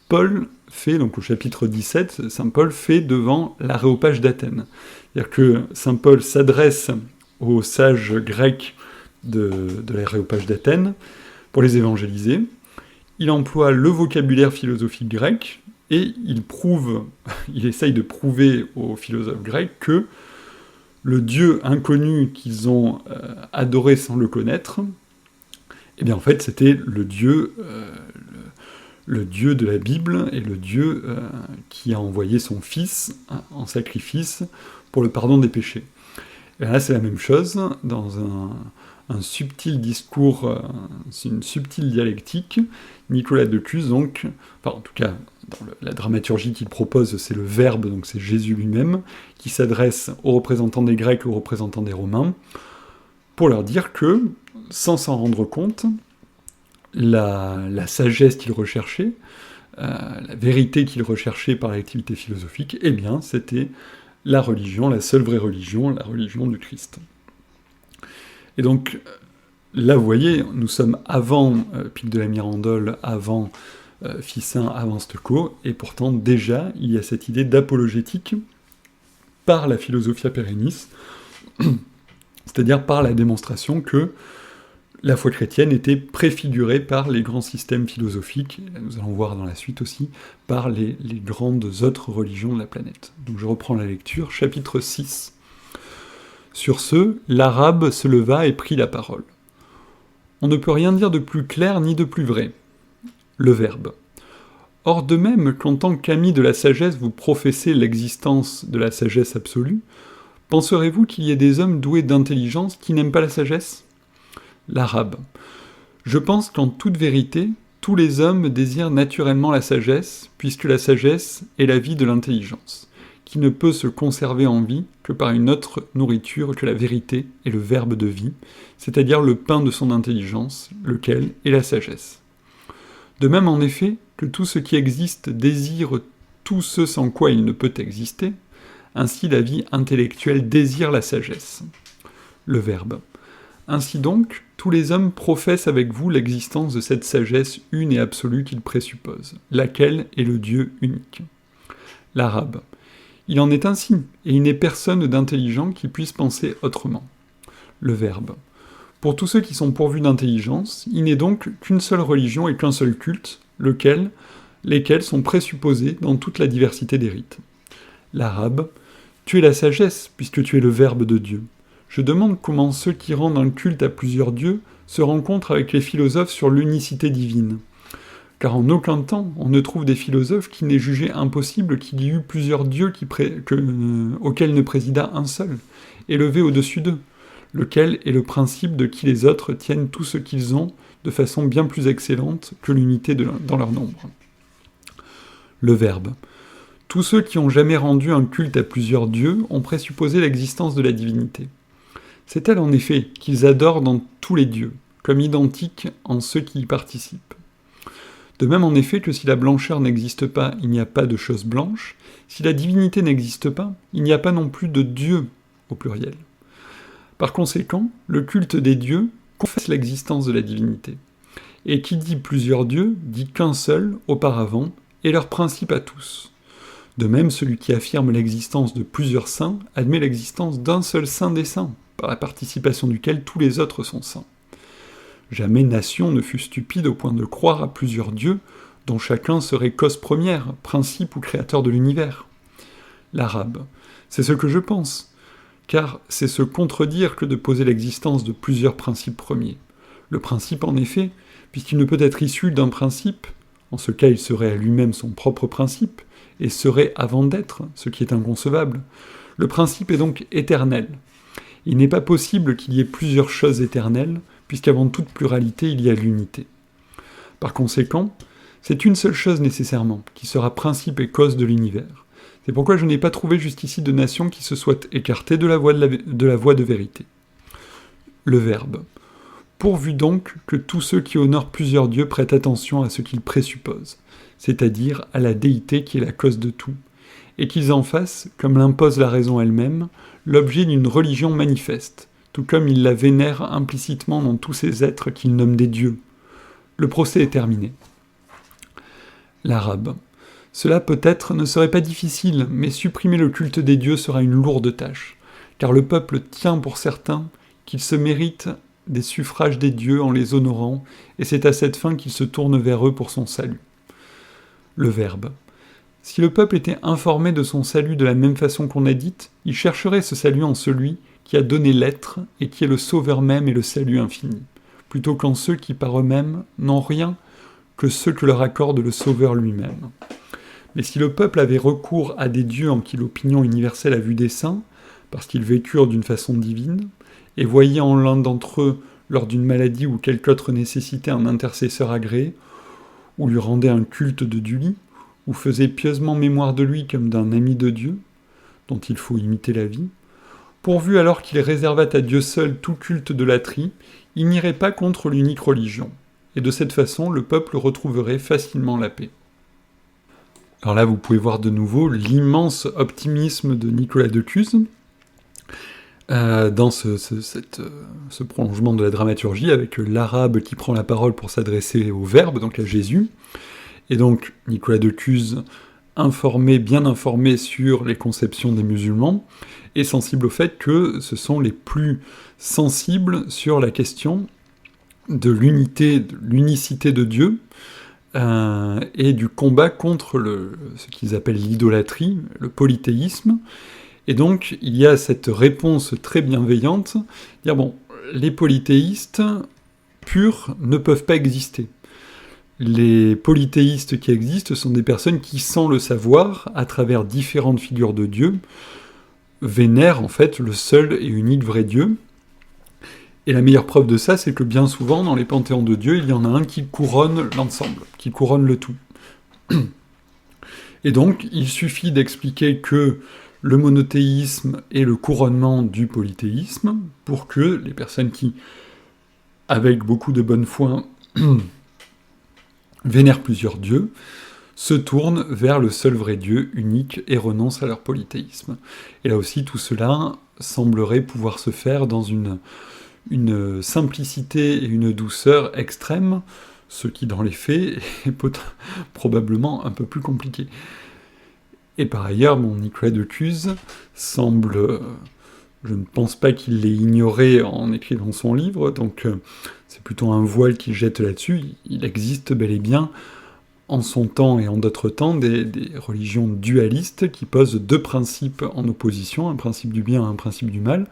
Paul fait, donc au chapitre 17, saint Paul fait devant l'Aréopage d'Athènes. C'est-à-dire que saint Paul s'adresse aux sages grecs de l'Aréopage d'Athènes pour les évangéliser. Il emploie le vocabulaire philosophique grec, et il essaye de prouver aux philosophes grecs que le Dieu inconnu qu'ils ont adoré sans le connaître, eh bien en fait c'était le Dieu de la Bible, et le Dieu qui a envoyé son Fils en sacrifice pour le pardon des péchés. Et là c'est la même chose, dans un subtil discours, une subtile dialectique, Nicolas de Cuse, donc, enfin en tout cas, dans la dramaturgie qu'il propose, c'est le Verbe, donc c'est Jésus lui-même, qui s'adresse aux représentants des Grecs, aux représentants des Romains, pour leur dire que, sans s'en rendre compte, la sagesse qu'il recherchait, la vérité qu'il recherchait par l'activité philosophique, eh bien, c'était la religion, la seule vraie religion, la religion du Christ. Et donc, là, vous voyez, nous sommes avant Pic de la Mirandole, avant Ficin, avant Stecco, et pourtant, déjà, il y a cette idée d'apologétique par la Philosophia Perennis, c'est-à-dire par la démonstration que la foi chrétienne était préfigurée par les grands systèmes philosophiques, et nous allons voir dans la suite aussi, par les grandes autres religions de la planète. Donc je reprends la lecture, chapitre 6. Sur ce, l'arabe se leva et prit la parole. On ne peut rien dire de plus clair ni de plus vrai. Le Verbe. Or de même qu'en tant qu'ami de la sagesse vous professez l'existence de la sagesse absolue, penserez-vous qu'il y ait des hommes doués d'intelligence qui n'aiment pas la sagesse ? L'arabe. Je pense qu'en toute vérité, tous les hommes désirent naturellement la sagesse, puisque la sagesse est la vie de l'intelligence, qui ne peut se conserver en vie que par une autre nourriture que la vérité et le verbe de vie, c'est-à-dire le pain de son intelligence, lequel est la sagesse. De même, en effet, que tout ce qui existe désire tout ce sans quoi il ne peut exister, ainsi la vie intellectuelle désire la sagesse. Le Verbe. Ainsi donc, tous les hommes professent avec vous l'existence de cette sagesse une et absolue qu'ils présupposent, laquelle est le Dieu unique. L'arabe. Il en est ainsi, et il n'est personne d'intelligent qui puisse penser autrement. Le Verbe. Pour tous ceux qui sont pourvus d'intelligence, il n'est donc qu'une seule religion et qu'un seul culte, lesquels sont présupposés dans toute la diversité des rites. L'arabe. Tu es la sagesse, puisque tu es le Verbe de Dieu. Je demande comment ceux qui rendent un culte à plusieurs dieux se rencontrent avec les philosophes sur l'unicité divine. Car en aucun temps on ne trouve des philosophes qui n'aient jugé impossible qu'il y eût plusieurs dieux auxquels ne présida un seul, élevé au-dessus d'eux, lequel est le principe de qui les autres tiennent tout ce qu'ils ont de façon bien plus excellente que l'unité dans leur nombre. Le Verbe. Tous ceux qui ont jamais rendu un culte à plusieurs dieux ont présupposé l'existence de la divinité. C'est elle en effet qu'ils adorent dans tous les dieux, comme identiques en ceux qui y participent. De même en effet que si la blancheur n'existe pas, il n'y a pas de chose blanche, si la divinité n'existe pas, il n'y a pas non plus de Dieu au pluriel. Par conséquent, le culte des dieux confesse l'existence de la divinité. Et qui dit plusieurs dieux, dit qu'un seul, auparavant, est leur principe à tous. De même, celui qui affirme l'existence de plusieurs saints admet l'existence d'un seul saint des saints, par la participation duquel tous les autres sont saints. Jamais nation ne fut stupide au point de croire à plusieurs dieux, dont chacun serait cause première, principe ou créateur de l'univers. L'arabe. C'est ce que je pense, car c'est se contredire que de poser l'existence de plusieurs principes premiers. Le principe, en effet, puisqu'il ne peut être issu d'un principe, en ce cas il serait à lui-même son propre principe, et serait avant d'être, ce qui est inconcevable. Le principe est donc éternel. Il n'est pas possible qu'il y ait plusieurs choses éternelles, puisqu'avant toute pluralité, il y a l'unité. Par conséquent, C'est une seule chose nécessairement, qui sera principe et cause de l'univers. C'est pourquoi je n'ai pas trouvé jusqu'ici de nation qui se soit écartée de la voie de vérité. Le Verbe. Pourvu donc que tous ceux qui honorent plusieurs dieux prêtent attention à ce qu'ils présupposent, c'est-à-dire à la déité qui est la cause de tout, et qu'ils en fassent, comme l'impose la raison elle-même, l'objet d'une religion manifeste, tout comme ils la vénèrent implicitement dans tous ces êtres qu'ils nomment des dieux. Le procès est terminé. L'arabe. Cela peut-être ne serait pas difficile, mais supprimer le culte des dieux sera une lourde tâche, car le peuple tient pour certain qu'il se mérite des suffrages des dieux en les honorant, et c'est à cette fin qu'il se tourne vers eux pour son salut. Le Verbe. Si le peuple était informé de son salut de la même façon qu'on a dite, il chercherait ce salut en celui qui a donné l'être et qui est le sauveur même et le salut infini, plutôt qu'en ceux qui par eux-mêmes n'ont rien que ceux que leur accorde le sauveur lui-même. Mais si le peuple avait recours à des dieux en qui l'opinion universelle a vu des saints, parce qu'ils vécurent d'une façon divine, et voyaient en l'un d'entre eux, lors d'une maladie ou quelque autre nécessité, un intercesseur agréé, ou lui rendait un culte de Duli, ou faisait pieusement mémoire de lui comme d'un ami de Dieu, dont il faut imiter la vie, pourvu alors qu'il réservât à Dieu seul tout culte de latrie, il n'irait pas contre l'unique religion, et de cette façon le peuple retrouverait facilement la paix. Alors là, vous pouvez voir de nouveau l'immense optimisme de Nicolas de Cuse, dans ce prolongement de la dramaturgie, avec l'arabe qui prend la parole pour s'adresser au Verbe, donc à Jésus, et donc Nicolas de Cuse, bien informé sur les conceptions des musulmans, et sensible au fait que ce sont les plus sensibles sur la question de l'unicité de Dieu, et du combat contre ce qu'ils appellent l'idolâtrie, le polythéisme. Et donc, il y a cette réponse très bienveillante, dire bon, les polythéistes purs ne peuvent pas exister. Les polythéistes qui existent sont des personnes qui, sans le savoir, à travers différentes figures de Dieu, vénèrent en fait le seul et unique vrai Dieu. Et la meilleure preuve de ça, c'est que bien souvent, dans les panthéons de Dieu, il y en a un qui couronne l'ensemble, qui couronne le tout. Et donc, il suffit d'expliquer que le monothéisme est le couronnement du polythéisme, pour que les personnes qui, avec beaucoup de bonne foi, vénèrent plusieurs dieux, se tournent vers le seul vrai Dieu unique et renoncent à leur polythéisme. Et là aussi, tout cela semblerait pouvoir se faire dans une simplicité et une douceur extrême, ce qui dans les faits est probablement un peu plus compliqué. Et par ailleurs, Nicolas de Cuse semble... je ne pense pas qu'il l'ait ignoré en écrivant son livre, donc c'est plutôt un voile qu'il jette là-dessus. Il existe bel et bien, en son temps et en d'autres temps, des religions dualistes qui posent deux principes en opposition, un principe du bien et un principe du mal,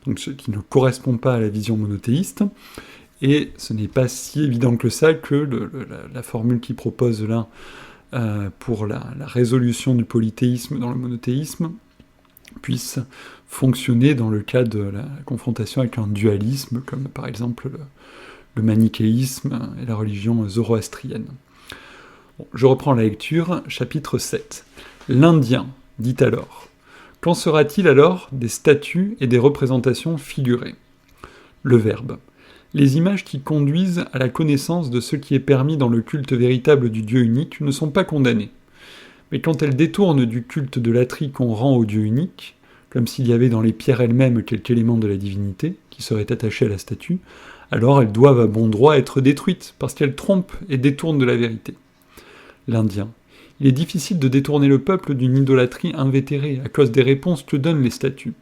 donc ce qui ne correspond pas à la vision monothéiste. Et ce n'est pas si évident que ça que la formule qu'il propose là, pour la résolution du polythéisme dans le monothéisme, puisse fonctionner dans le cas de la confrontation avec un dualisme, comme par exemple le manichéisme et la religion zoroastrienne. Bon, je reprends la lecture, chapitre 7. L'Indien dit alors « Qu'en sera-t-il alors des statues et des représentations figurées ?» Le Verbe. Les images qui conduisent à la connaissance de ce qui est permis dans le culte véritable du Dieu unique ne sont pas condamnées. Mais quand elles détournent du culte de l'atrie qu'on rend au Dieu unique, comme s'il y avait dans les pierres elles-mêmes quelque élément de la divinité qui serait attaché à la statue, alors elles doivent à bon droit être détruites, parce qu'elles trompent et détournent de la vérité. L'Indien. Il est difficile de détourner le peuple d'une idolâtrie invétérée à cause des réponses que donnent les statues.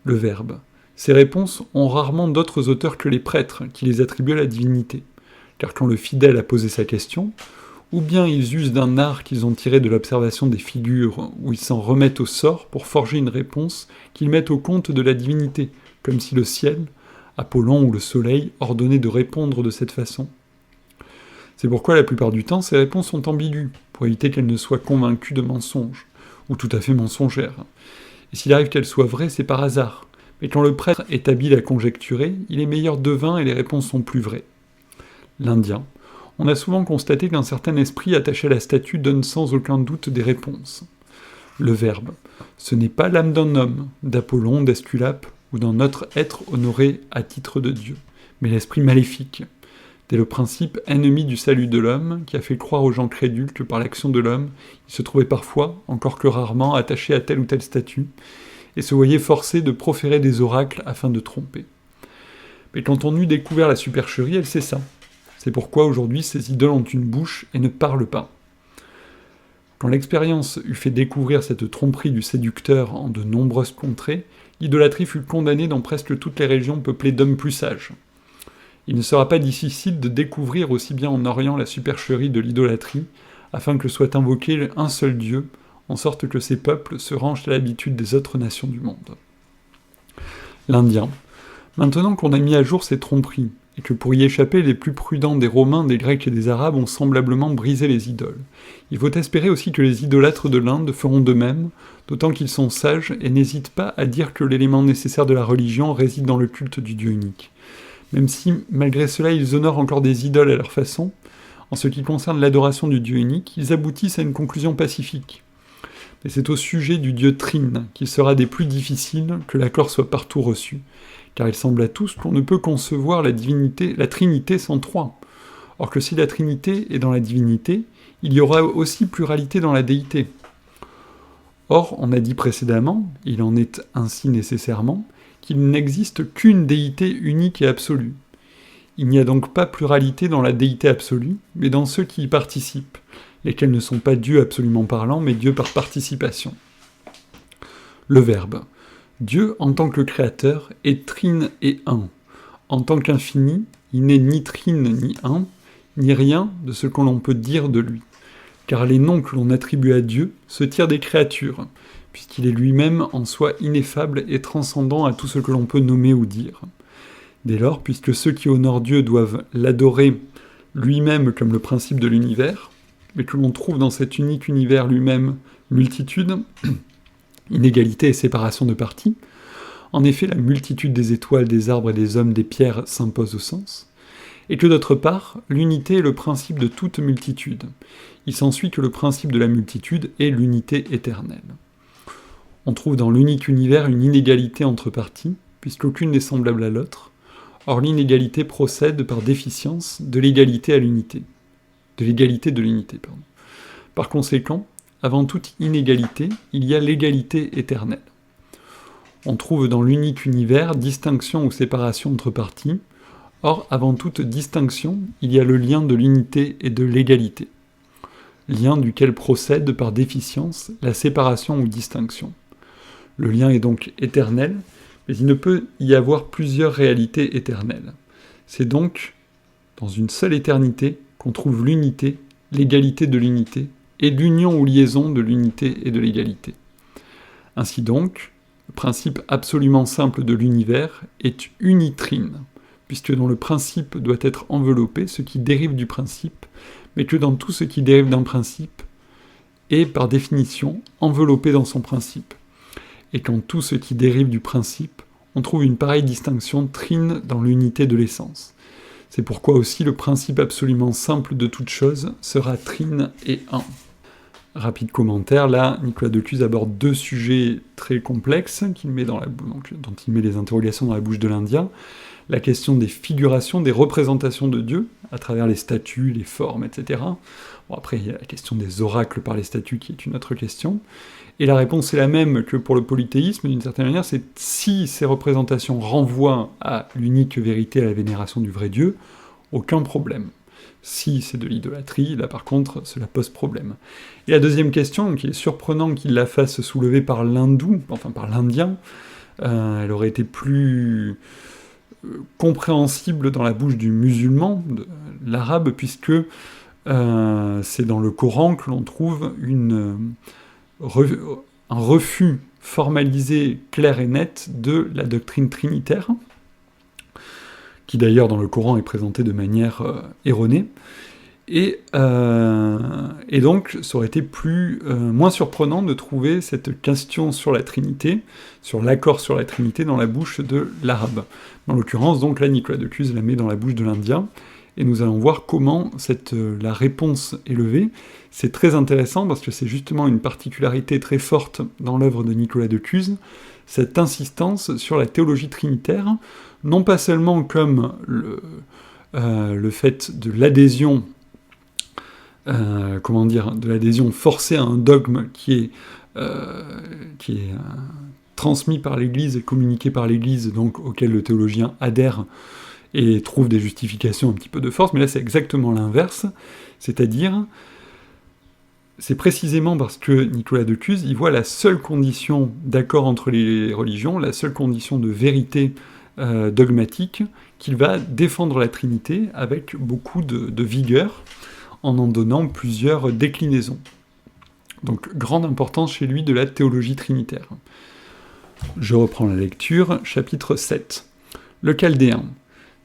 Le Verbe. Ces réponses ont rarement d'autres auteurs que les prêtres qui les attribuent à la divinité, car quand le fidèle a posé sa question, ou bien ils usent d'un art qu'ils ont tiré de l'observation des figures, ou ils s'en remettent au sort pour forger une réponse qu'ils mettent au compte de la divinité, comme si le ciel, Apollon ou le soleil ordonnaient de répondre de cette façon. C'est pourquoi la plupart du temps, ces réponses sont ambiguës, pour éviter qu'elles ne soient convaincues de mensonges, ou tout à fait mensongères. Et s'il arrive qu'elles soient vraies, c'est par hasard. Mais quand le prêtre est habile à conjecturer, il est meilleur devin et les réponses sont plus vraies. L'Indien. on a souvent constaté qu'un certain esprit attaché à la statue donne sans aucun doute des réponses. Le Verbe, ce n'est pas l'âme d'un homme, d'Apollon, d'Esculape, ou d'un autre être honoré à titre de Dieu, mais l'esprit maléfique. Dès le principe ennemi du salut de l'homme, qui a fait croire aux gens crédules que par l'action de l'homme, il se trouvait parfois, encore que rarement, attaché à telle ou telle statue, et se voyait forcé de proférer des oracles afin de tromper. Mais quand on eut découvert la supercherie, elle cessa. C'est pourquoi aujourd'hui ces idoles ont une bouche et ne parlent pas. Quand l'expérience eut fait découvrir cette tromperie du séducteur en de nombreuses contrées, l'idolâtrie fut condamnée dans presque toutes les régions peuplées d'hommes plus sages. Il ne sera pas difficile de découvrir aussi bien en Orient la supercherie de l'idolâtrie, afin que soit invoqué un seul Dieu, en sorte que ces peuples se rangent à l'habitude des autres nations du monde. L'Indien. Maintenant qu'on a mis à jour ces tromperies, et que pour y échapper les plus prudents des Romains, des Grecs et des Arabes ont semblablement brisé les idoles, il faut espérer aussi que les idolâtres de l'Inde feront de même, d'autant qu'ils sont sages et n'hésitent pas à dire que l'élément nécessaire de la religion réside dans le culte du Dieu unique. Même si, malgré cela, ils honorent encore des idoles à leur façon, en ce qui concerne l'adoration du Dieu unique, ils aboutissent à une conclusion pacifique. Et c'est au sujet du Dieu Trine qu'il sera des plus difficiles que l'accord soit partout reçu, car il semble à tous qu'on ne peut concevoir la Trinité sans trois. Or que si la Trinité est dans la divinité, il y aura aussi pluralité dans la déité. Or, on a dit précédemment, il en est ainsi nécessairement, qu'il n'existe qu'une déité unique et absolue. Il n'y a donc pas pluralité dans la déité absolue, mais dans ceux qui y participent, lesquels ne sont pas Dieu absolument parlant, mais Dieu par participation. Le Verbe. Dieu, en tant que créateur, est trine et un. En tant qu'infini, il n'est ni trine ni un, ni rien de ce que l'on peut dire de lui. Car les noms que l'on attribue à Dieu se tirent des créatures, puisqu'il est lui-même en soi ineffable et transcendant à tout ce que l'on peut nommer ou dire. Dès lors, puisque ceux qui honorent Dieu doivent l'adorer lui-même comme le principe de l'univers, mais que l'on trouve dans cet unique univers lui-même multitude, inégalité et séparation de parties, en effet la multitude des étoiles, des arbres et des hommes, des pierres s'impose au sens, et que d'autre part, l'unité est le principe de toute multitude. Il s'ensuit que le principe de la multitude est l'unité éternelle. On trouve dans l'unique univers une inégalité entre parties, puisqu'aucune n'est semblable à l'autre. Or l'inégalité procède par déficience de l'égalité à l'unité. De l'égalité de l'unité, pardon. Par conséquent, avant toute inégalité, il y a l'égalité éternelle. On trouve dans l'unique univers distinction ou séparation entre parties. Or, avant toute distinction, il y a le lien de l'unité et de l'égalité. Lien duquel procède par déficience la séparation ou distinction. Le lien est donc éternel, mais il ne peut y avoir plusieurs réalités éternelles. C'est donc dans une seule éternité qu'on trouve l'unité, l'égalité de l'unité, et l'union ou liaison de l'unité et de l'égalité. Ainsi donc, le principe absolument simple de l'univers est unitrine, puisque dans le principe doit être enveloppé ce qui dérive du principe, mais que dans tout ce qui dérive d'un principe est, par définition, enveloppé dans son principe. Et qu'en tout ce qui dérive du principe, on trouve une pareille distinction trine dans l'unité de l'essence. C'est pourquoi aussi le principe absolument simple de toute chose sera trine et un. Rapide commentaire, là, Nicolas de Cluse aborde deux sujets très complexes dont il met les interrogations dans la bouche de l'Indien. La question des figurations, des représentations de Dieu, à travers les statues, les formes, etc. Bon, après, il y a la question des oracles par les statues, qui est une autre question. Et la réponse est la même que pour le polythéisme, d'une certaine manière, c'est si ces représentations renvoient à l'unique vérité, à la vénération du vrai Dieu, aucun problème. Si c'est de l'idolâtrie, là par contre, cela pose problème. Et la deuxième question, qui est surprenant qu'il la fasse soulever par l'hindou, enfin par l'indien, elle aurait été plus compréhensible dans la bouche du musulman, de l'arabe, puisque c'est dans le Coran que l'on trouve un refus formalisé, clair et net de la doctrine trinitaire, qui d'ailleurs dans le Coran est présentée de manière erronée, et donc ça aurait été moins surprenant de trouver cette question sur la Trinité, sur l'accord sur la Trinité dans la bouche de l'arabe. En l'occurrence, donc là, Nicolas de Cluse la met dans la bouche de l'Indien, et nous allons voir comment la réponse est levée. C'est très intéressant parce que c'est justement une particularité très forte dans l'œuvre de Nicolas de Cuse, cette insistance sur la théologie trinitaire, non pas seulement comme le fait de l'adhésion, de l'adhésion forcée à un dogme qui est transmis par l'Église et communiqué par l'Église, donc auquel le théologien adhère et trouve des justifications un petit peu de force, mais là c'est exactement l'inverse, c'est-à-dire, c'est précisément parce que Nicolas de Cuse, il voit la seule condition d'accord entre les religions, la seule condition de vérité dogmatique, qu'il va défendre la Trinité avec beaucoup de vigueur, en donnant plusieurs déclinaisons. Donc, grande importance chez lui de la théologie trinitaire. Je reprends la lecture, chapitre 7. Le chaldéen.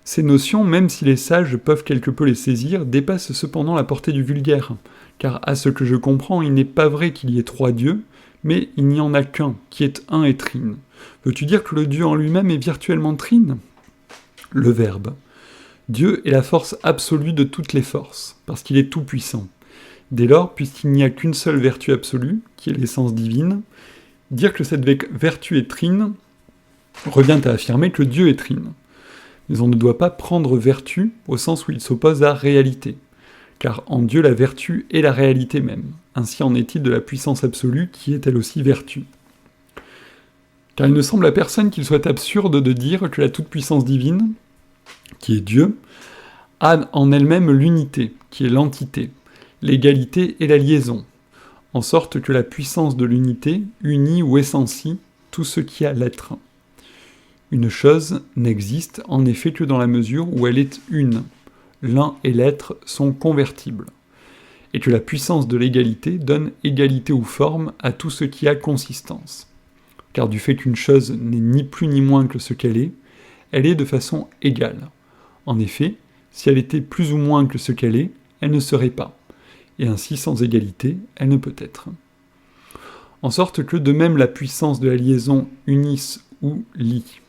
Ces notions, même si les sages peuvent quelque peu les saisir, dépassent cependant la portée du vulgaire, car à ce que je comprends, il n'est pas vrai qu'il y ait trois dieux, mais il n'y en a qu'un, qui est un et trine. Veux-tu dire que le Dieu en lui-même est virtuellement trine ? Le Verbe. Dieu est la force absolue de toutes les forces, parce qu'il est tout-puissant. Dès lors, puisqu'il n'y a qu'une seule vertu absolue, qui est l'essence divine, dire que cette vertu est trine revient à affirmer que Dieu est trine. Mais on ne doit pas prendre vertu au sens où il s'oppose à réalité, car en Dieu la vertu est la réalité même. Ainsi en est-il de la puissance absolue qui est elle aussi vertu. Car il ne semble à personne qu'il soit absurde de dire que la toute-puissance divine, qui est Dieu, a en elle-même l'unité, qui est l'entité, l'égalité et la liaison, en sorte que la puissance de l'unité unit ou essencie tout ce qui a l'être. Une chose n'existe en effet que dans la mesure où elle est une. L'un et l'être sont convertibles. Et que la puissance de l'égalité donne égalité ou forme à tout ce qui a consistance. Car du fait qu'une chose n'est ni plus ni moins que ce qu'elle est de façon égale. En effet, si elle était plus ou moins que ce qu'elle est, elle ne serait pas. Et ainsi, sans égalité, elle ne peut être. En sorte que, de même, la puissance de la liaison unisse ou lie.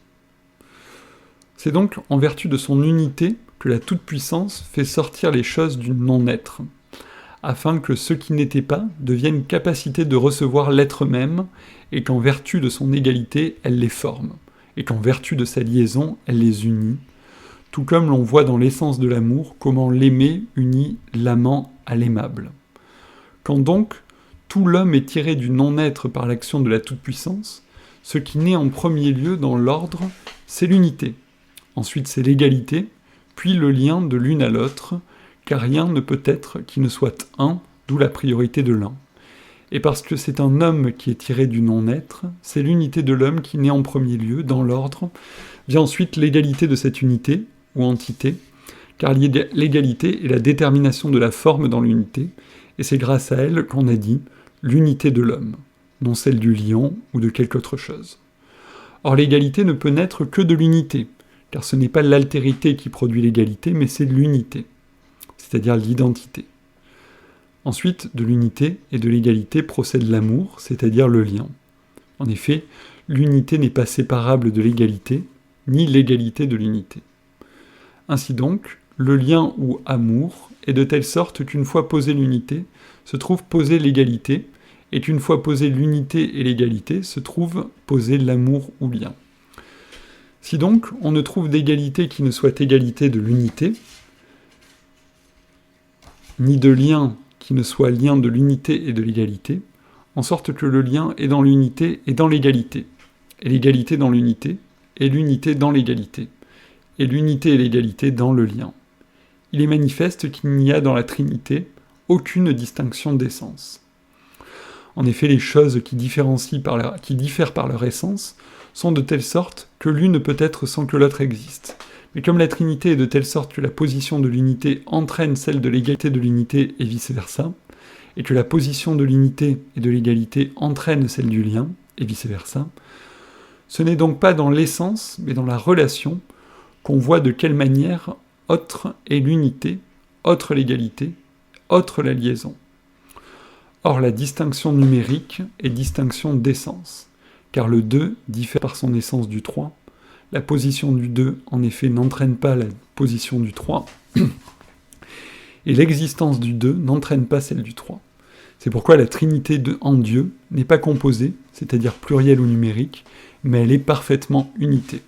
C'est donc en vertu de son unité que la toute-puissance fait sortir les choses du non-être, afin que ce qui n'était pas devienne capacité de recevoir l'être même, et qu'en vertu de son égalité, elle les forme, et qu'en vertu de sa liaison, elle les unit, tout comme l'on voit dans l'essence de l'amour comment l'aimer unit l'amant à l'aimable. Quand donc tout l'homme est tiré du non-être par l'action de la toute-puissance, ce qui naît en premier lieu dans l'ordre, c'est l'unité. Ensuite c'est l'égalité, puis le lien de l'une à l'autre, car rien ne peut être qui ne soit un, d'où la priorité de l'un. Et parce que c'est un homme qui est tiré du non-être, c'est l'unité de l'homme qui naît en premier lieu, dans l'ordre, vient ensuite l'égalité de cette unité, ou entité, car l'égalité est la détermination de la forme dans l'unité, et c'est grâce à elle qu'on a dit l'unité de l'homme, non celle du lion ou de quelque autre chose. Or l'égalité ne peut naître que de l'unité, car ce n'est pas l'altérité qui produit l'égalité, mais c'est l'unité, c'est-à-dire l'identité. Ensuite, de l'unité et de l'égalité procède l'amour, c'est-à-dire le lien. En effet, l'unité n'est pas séparable de l'égalité, ni l'égalité de l'unité. Ainsi donc, le lien ou amour est de telle sorte qu'une fois posée l'unité, se trouve posée l'égalité, et qu'une fois posée l'unité et l'égalité, se trouve posé l'amour ou lien. Si donc on ne trouve d'égalité qui ne soit égalité de l'unité, ni de lien qui ne soit lien de l'unité et de l'égalité, en sorte que le lien est dans l'unité et dans l'égalité, et l'égalité dans l'unité, et l'unité dans l'égalité, et l'unité et l'égalité dans le lien. Il est manifeste qu'il n'y a dans la Trinité aucune distinction d'essence. En effet, les choses qui diffèrent par leur essence sont de telle sorte que l'une ne peut être sans que l'autre existe. Mais comme la Trinité est de telle sorte que la position de l'unité entraîne celle de l'égalité de l'unité et vice-versa, et que la position de l'unité et de l'égalité entraîne celle du lien, et vice-versa, ce n'est donc pas dans l'essence, mais dans la relation, qu'on voit de quelle manière autre est l'unité, autre l'égalité, autre la liaison. Or la distinction numérique est distinction d'essence, car le 2 diffère par son essence du 3, La position du 2, en effet, n'entraîne pas la position du 3, et l'existence du 2 n'entraîne pas celle du 3. C'est pourquoi la Trinité en Dieu n'est pas composée, c'est-à-dire plurielle ou numérique, mais elle est parfaitement unité.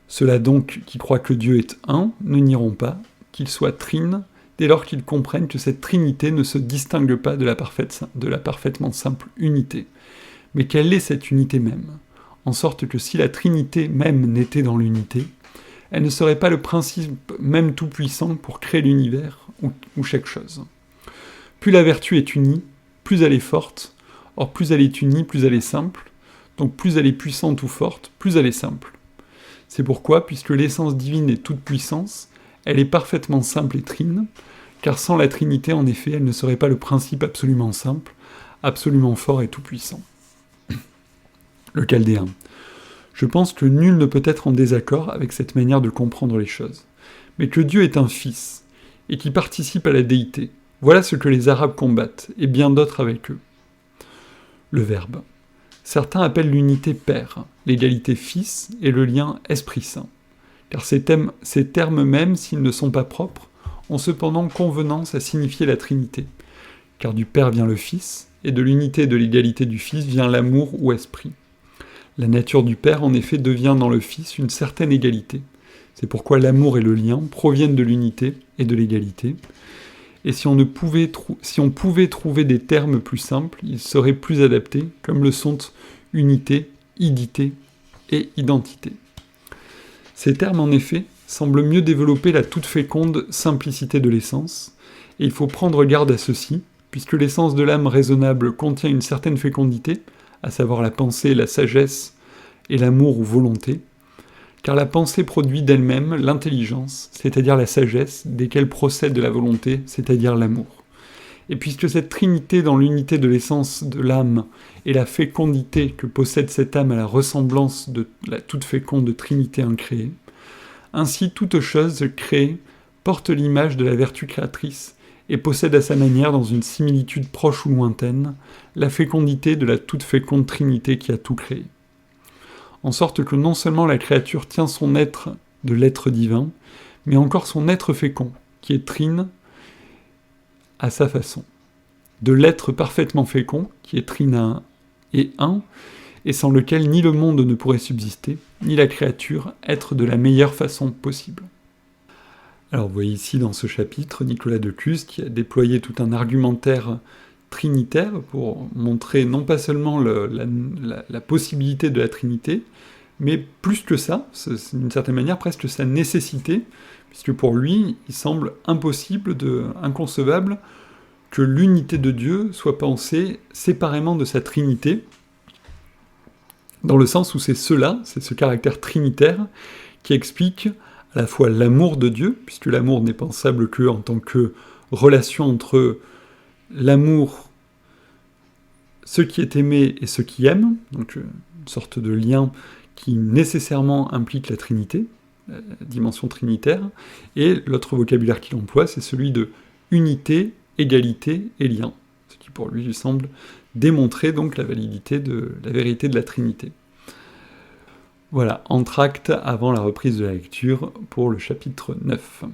Ceux-là donc qui croient que Dieu est un ne nieront pas qu'il soit trine, dès lors qu'ils comprennent que cette Trinité ne se distingue pas de la parfaitement simple unité, mais qu'elle est cette unité même, en sorte que si la Trinité même n'était dans l'unité, elle ne serait pas le principe même tout-puissant pour créer l'univers ou chaque chose. Plus la vertu est unie, plus elle est forte, or plus elle est unie, plus elle est simple, donc plus elle est puissante ou forte, plus elle est simple. C'est pourquoi, puisque l'essence divine est toute puissance, elle est parfaitement simple et trine, car sans la Trinité, en effet, elle ne serait pas le principe absolument simple, absolument fort et tout-puissant. Le Chaldéen. Je pense que nul ne peut être en désaccord avec cette manière de comprendre les choses, mais que Dieu est un fils, et qui participe à la déité. Voilà ce que les Arabes combattent, et bien d'autres avec eux. Le Verbe. Certains appellent l'unité Père, l'égalité Fils et le lien Esprit Saint, car ces termes même, s'ils ne sont pas propres, ont cependant convenance à signifier la Trinité, car du Père vient le Fils, et de l'unité et de l'égalité du Fils vient l'amour ou esprit. La nature du Père, en effet, devient dans le Fils une certaine égalité. C'est pourquoi l'amour et le lien proviennent de l'unité et de l'égalité. Et si on pouvait trouver des termes plus simples, ils seraient plus adaptés, comme le sont unité, idité et identité. Ces termes, en effet, semblent mieux développer la toute féconde simplicité de l'essence, et il faut prendre garde à ceci, puisque l'essence de l'âme raisonnable contient une certaine fécondité, à savoir la pensée, la sagesse et l'amour ou volonté, car la pensée produit d'elle-même l'intelligence, c'est-à-dire la sagesse, desquelles procède de la volonté, c'est-à-dire l'amour. Et puisque cette trinité dans l'unité de l'essence de l'âme et la fécondité que possède cette âme à la ressemblance de la toute féconde trinité incréée, ainsi toute chose créée porte l'image de la vertu créatrice et possède à sa manière, dans une similitude proche ou lointaine, la fécondité de la toute féconde trinité qui a tout créé. En sorte que non seulement la créature tient son être de l'être divin, mais encore son être fécond, qui est trine à sa façon. De l'être parfaitement fécond, qui est trine et un, et sans lequel ni le monde ne pourrait subsister, ni la créature être de la meilleure façon possible. Alors vous voyez ici dans ce chapitre Nicolas de Cluse qui a déployé tout un argumentaire trinitaire pour montrer non pas seulement la possibilité de la Trinité, mais plus que ça, c'est d'une certaine manière presque sa nécessité, puisque pour lui, il semble inconcevable que l'unité de Dieu soit pensée séparément de sa Trinité, dans le sens où c'est ce caractère trinitaire, qui explique à la fois l'amour de Dieu, puisque l'amour n'est pensable que en tant que relation entre l'amour, ce qui est aimé et ce qui aime, donc une sorte de lien qui nécessairement implique la Trinité, la dimension trinitaire, et l'autre vocabulaire qu'il emploie, c'est celui de unité, égalité et lien, ce qui pour lui semble démontrer donc la validité de la vérité de la Trinité. Voilà, entr'acte avant la reprise de la lecture pour le chapitre 9.